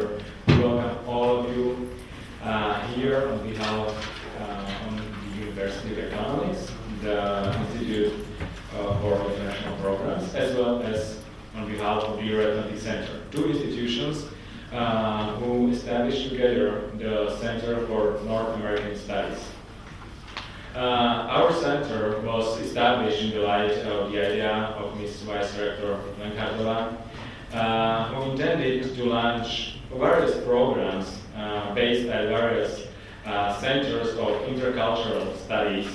pleasure to welcome all of you here on behalf of the University of Economics, the Institute for International Programs, as well as on behalf of the Euro-Atlantic Center, two institutions who established together the Center for North American Studies. Our center was established in the light of the idea of Ms. Vice Rector Lenkhartova, who intended to launch various programs based at various centers of intercultural studies.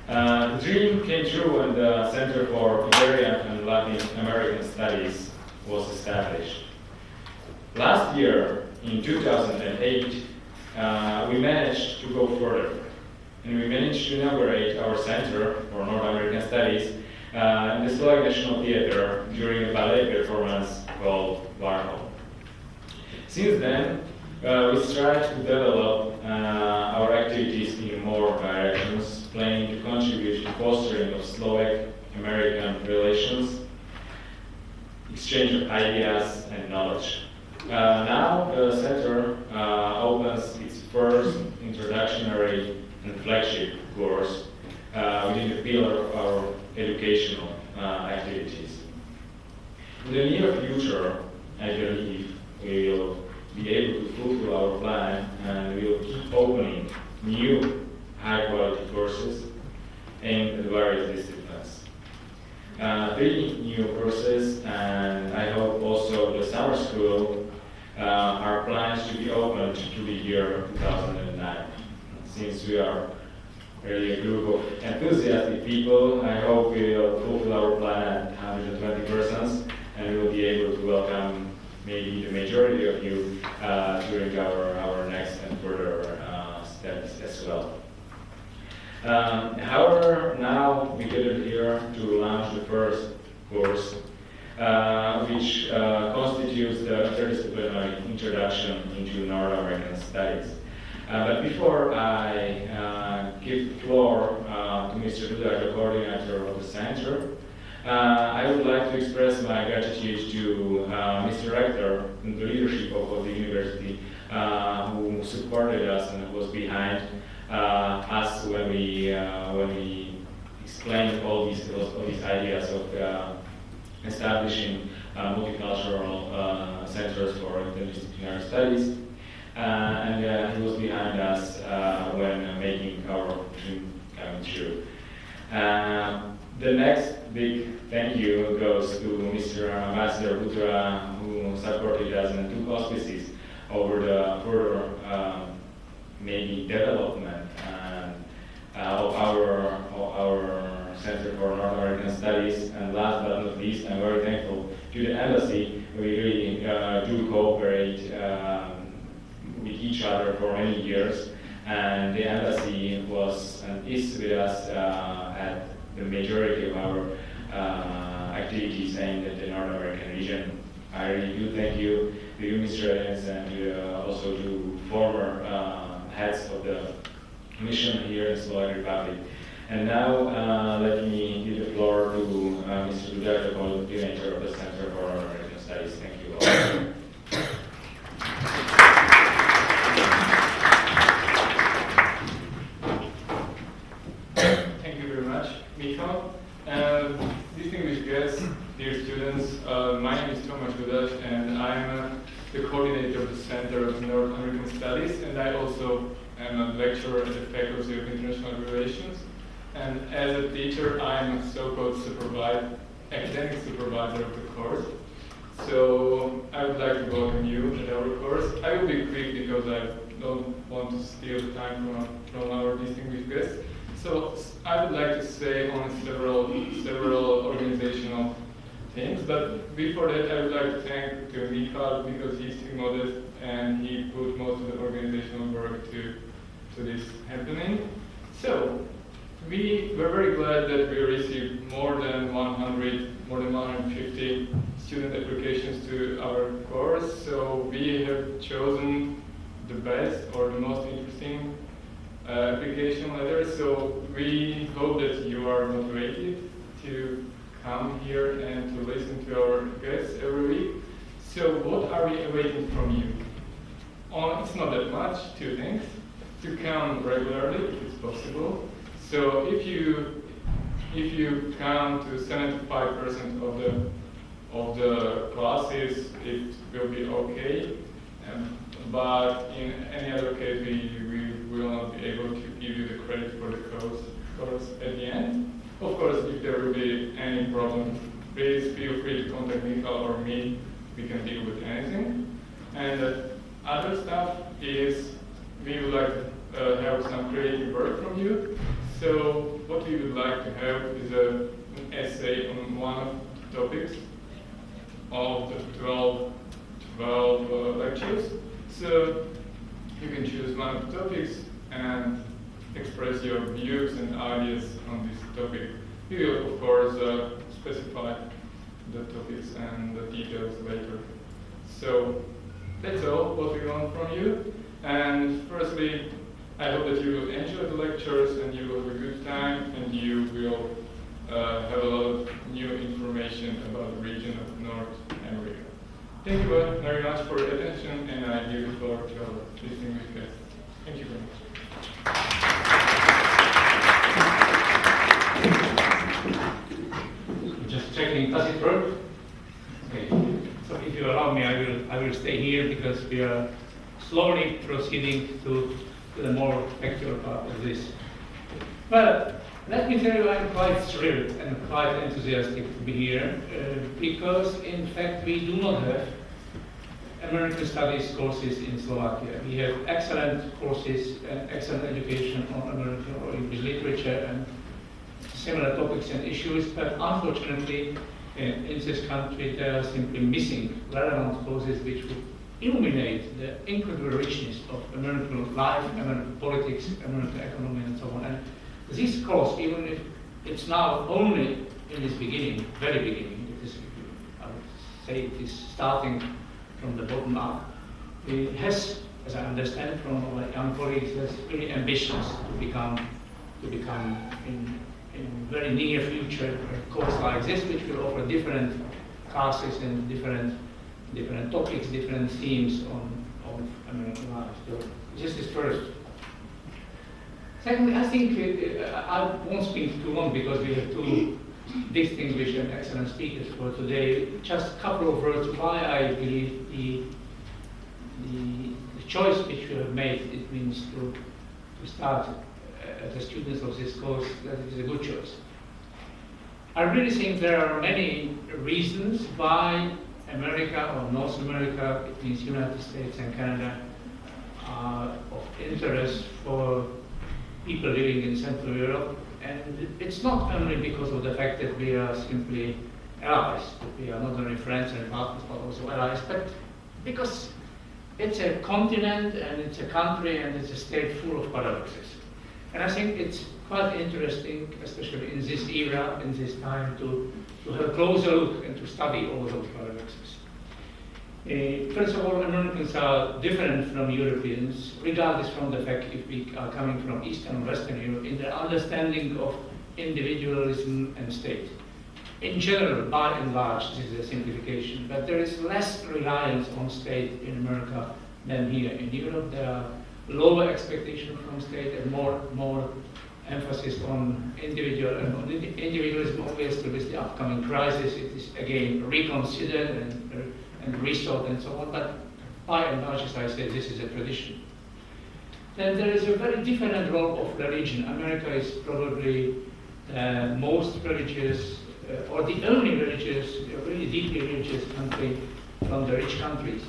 The dream came true when the Center for Iberian and Latin American Studies was established. Last year, in 2008, we managed to go further, and we managed to inaugurate our Center for North American Studies in the Slovak National Theatre during a ballet performance called Warhol. Since then, we strive to develop our activities in more directions, planning to contribute to fostering of Slovak-American relations, exchange of ideas and knowledge. Now the Center opens its first introductory and flagship course within the pillar of our educational activities. In the near future, I believe we will be able to fulfill our plan, and we will keep opening new high-quality courses aimed at various disciplines. 3 new courses, and I hope also the summer school are planned to be opened to the year 2009. Since we are really a group of enthusiastic people, I hope we will fulfill our plan at 120 persons, and we will be able to welcome maybe the majority of you during our next and further steps as well. However, now we gathered here to launch the first course, which constitutes the Interdisciplinary Introduction into North American Studies. But before I give the floor to Mr. Duda, the coordinator of the center, I would like to express my gratitude to Mr. Rector and the leadership of the university who supported us and was behind us when we explained all these ideas of establishing multicultural centers for interdisciplinary studies. And he was behind us when making our dream come true. The next big thank you goes to Mr. Ambassador Butra, who supported us and took auspices over the further maybe development of our Center for North American Studies. And last but not least, I'm very thankful to the embassy. We really do cooperate with each other for many years, and the embassy was and is with us at the majority of our activities aimed at the North American region. I really do thank you to you, Mr. Evans, and also to former heads of the mission here in Slovak Republic. And now let me give the floor to Mr. Duda, the coordinator of the Center for North American Studies. Thank you all. Distinguished guests, dear students, my name is Tomáš Dudaš, and I'm the coordinator of the Center of North American Studies, and I also am a lecturer at the Faculty of International Relations. And as a teacher, I'm a so-called academic supervisor of the course. So I would like to welcome you at our course. I will be quick because I don't want to steal time from our distinguished guests. So I would like to say on several organizational things, but before that I would like to thank Michal because he's too modest and he put most of the organizational work to this happening. So we were very glad that we received more than 150 student applications to our course. So we have chosen the best or the most interesting application letters. So we hope that you are motivated to come here and to listen to our guests every week. So what are we awaiting from you? It's not that much, 2 things. To come regularly, if it's possible. So if you come to 75% of the classes, it will be okay. But in any other case, we will not be able to give you the credit for the course at the end. Of course, if there will be any problem, please feel free to contact Michal or me. We can deal with anything. And the other stuff is we would like to have some creative work from you. So what we would like to have is an essay on one of the topics of the 12 lectures. So you can choose one of the topics and express your views and ideas on this topic. We will, of course, specify the topics and the details later. So that's all what we want from you. And firstly, I hope that you will enjoy the lectures and you will have a good time and you will have a lot of new information about the region of North America. Thank you very much for your attention, and I give the floor to our distinguished guests. Thank you very much. Just checking, does it work? Okay. So if you allow me, I will stay here because we are slowly proceeding to the more factual part of this. Well, let me tell you, I'm quite thrilled and quite enthusiastic to be here because, in fact, we do not have American Studies courses in Slovakia. We have excellent courses and excellent education on American or English literature and similar topics and issues, but unfortunately, in this country, they are simply missing relevant courses which would illuminate the incredible richness of American life, American politics, American economy, and so on. And this course, even if it's now only in its beginning, very beginning, it is, I would say it is starting from the bottom up, it has, as I understand from our young colleagues, has really ambitions to become in very near future a course like this, which will offer different classes and different topics, different themes on American life. So this is first. Secondly, I think I won't speak too long because we have 2 distinguished and excellent speakers for today. Just a couple of words why I believe the choice which you have made, it means to start as the students of this course, that it is a good choice. I really think there are many reasons why America or North America, it means United States and Canada, are of interest for people living in Central Europe. And it's not only because of the fact that we are simply allies, that we are not only friends and partners, but also allies, but because it's a continent and it's a country and it's a state full of paradoxes. And I think it's quite interesting, especially in this era, in this time, to have a closer look and to study all those paradoxes. First of all, Americans are different from Europeans, regardless from the fact if we are coming from Eastern or Western Europe, in their understanding of individualism and state. In general, by and large, this is a simplification, but there is less reliance on state in America than here in Europe. There are lower expectations from state and more emphasis on individual and on individualism. Obviously, with the upcoming crisis, it is again reconsidered and rethought and so on. But by and large, as I said, this is a tradition. Then there is a very different role of religion. America is probably the most religious, or the only religious, really deeply religious country from the rich countries.